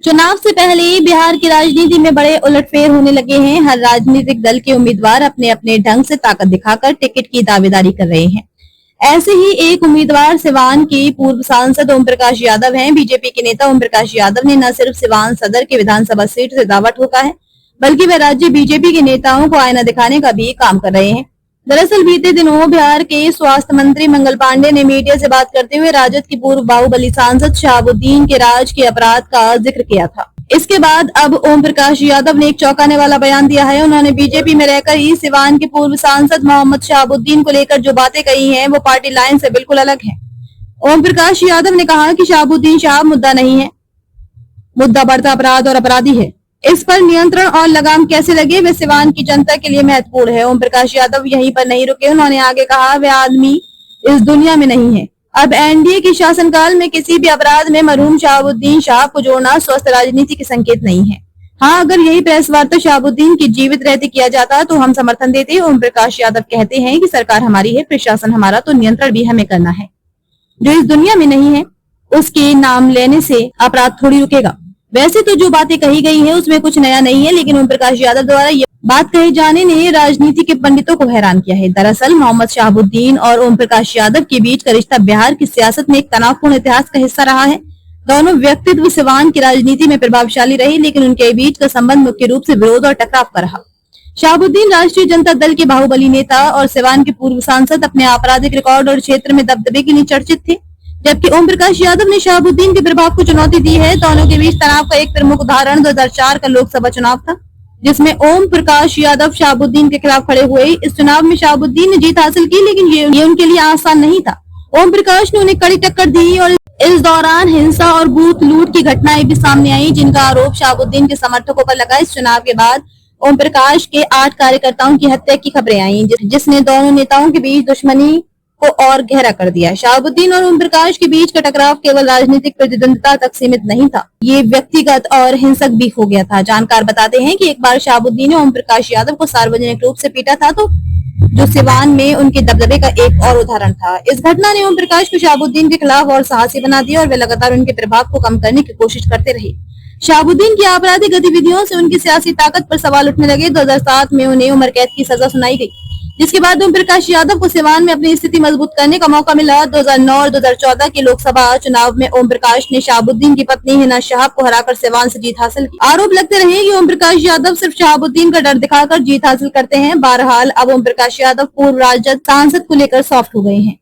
चुनाव से पहले बिहार की राजनीति में बड़े उलटफेर होने लगे हैं। हर राजनीतिक दल के उम्मीदवार अपने अपने ढंग से ताकत दिखाकर टिकट की दावेदारी कर रहे हैं। ऐसे ही एक उम्मीदवार सिवान के पूर्व सांसद ओम प्रकाश यादव हैं। बीजेपी के नेता ओम प्रकाश यादव ने न सिर्फ सिवान सदर के विधानसभा सीट से दावा ठोका है, बल्कि वे राज्य बीजेपी के नेताओं को आईना दिखाने का भी काम कर रहे हैं। दरअसल बीते दिनों बिहार के स्वास्थ्य मंत्री मंगल पांडे ने मीडिया से बात करते हुए राजद की पूर्व बाहुबली सांसद शहाबुद्दीन के राज के अपराध का जिक्र किया था। इसके बाद अब ओम प्रकाश यादव ने एक चौंकाने वाला बयान दिया है। उन्होंने बीजेपी में रहकर ही सिवान के पूर्व सांसद मोहम्मद शहाबुद्दीन को लेकर जो बातें कही हैं, वो पार्टी लाइन से बिल्कुल अलग है। ओम प्रकाश यादव ने कहा कि शहाबुद्दीन साहब मुद्दा नहीं है, मुद्दा बढ़ता अपराध और अपराधी है। इस पर नियंत्रण और लगाम कैसे लगे, वे सिवान की जनता के लिए महत्वपूर्ण है। ओम प्रकाश यादव यहीं पर नहीं रुके। उन्होंने आगे कहा, वे आदमी इस दुनिया में नहीं है। अब एनडीए के शासनकाल में किसी भी अपराध में मरहूम शहाबुद्दीन साहब को जोड़ना स्वस्थ राजनीति के संकेत नहीं है। हाँ, अगर यही प्रेस वार्ता शहाबुद्दीन की जीवित रहते किया जाता तो हम समर्थन देते। ओम प्रकाश यादव कहते हैं कि सरकार हमारी है, प्रशासन हमारा, तो नियंत्रण भी हमें करना है। जो इस दुनिया में नहीं है उसके नाम लेने से अपराध थोड़ी रुकेगा। वैसे तो जो बातें कही गई हैं उसमें कुछ नया नहीं है, लेकिन ओम प्रकाश यादव द्वारा ये बात कहे जाने ने राजनीति के पंडितों को हैरान किया है। दरअसल मोहम्मद शहाबुद्दीन और ओम प्रकाश यादव के बीच का रिश्ता बिहार की सियासत में एक तनावपूर्ण इतिहास का हिस्सा रहा है। दोनों व्यक्तित्व सिवान की राजनीति में प्रभावशाली रहे, लेकिन उनके बीच का संबंध मुख्य रूप से विरोध और टकराव का रहा। शहाबुद्दीन राष्ट्रीय जनता दल के बाहुबली नेता और सिवान के पूर्व सांसद, अपने आपराधिक रिकॉर्ड और क्षेत्र में दबदबे के लिए चर्चित थे, जबकि ओम प्रकाश यादव ने शहाबुद्दीन के प्रभाव को चुनौती दी है। दोनों के बीच तनाव का एक प्रमुख उदाहरण 2004 का लोकसभा चुनाव था, जिसमें ओम प्रकाश यादव शहाबुद्दीन के खिलाफ खड़े हुए। इस चुनाव में शहाबुद्दीन ने जीत हासिल की, लेकिन ये उनके लिए आसान नहीं था। ओम प्रकाश ने उन्हें कड़ी टक्कर दी और इस दौरान हिंसा और बूथ लूट की घटनाएं भी सामने आई, जिनका आरोप शहाबुद्दीन के समर्थकों पर लगा। इस चुनाव के बाद ओम प्रकाश के 8 कार्यकर्ताओं की हत्या की खबरें आई, जिसने दोनों नेताओं के बीच दुश्मनी को और गहरा कर दिया। शहाबुद्दीन और ओम प्रकाश के बीच का टकराव केवल राजनीतिक प्रतिद्वंदिता तक सीमित नहीं था, ये व्यक्तिगत और हिंसक भी हो गया था। जानकार बताते हैं कि एक बार शहाबुद्दीन ने ओम प्रकाश यादव को सार्वजनिक रूप से पीटा था, तो जो सिवान में उनके दबदबे का एक और उदाहरण था। इस घटना ने ओम प्रकाश को शहाबुद्दीन के खिलाफ और साहसी बना दिया और वे लगातार उनके प्रभाव को कम करने की कोशिश करते रहे। शहाबुद्दीन की आपराधिक गतिविधियों से उनकी सियासी ताकत पर सवाल उठने लगे। 2007 में उन्हें उम्र कैद की सजा सुनाई गई, जिसके बाद ओम प्रकाश यादव को सिवान में अपनी स्थिति मजबूत करने का मौका मिला। 2009 और 2014 के लोकसभा चुनाव में ओम प्रकाश ने शहाबुद्दीन की पत्नी हिना साहब को हराकर सिवान से जीत हासिल की। आरोप लगते रहे कि ओम प्रकाश यादव सिर्फ शहाबुद्दीन का डर दिखाकर जीत हासिल करते हैं। बहरहाल अब ओम प्रकाश यादव पूर्व राजद सांसद को लेकर सॉफ्ट हो गए हैं।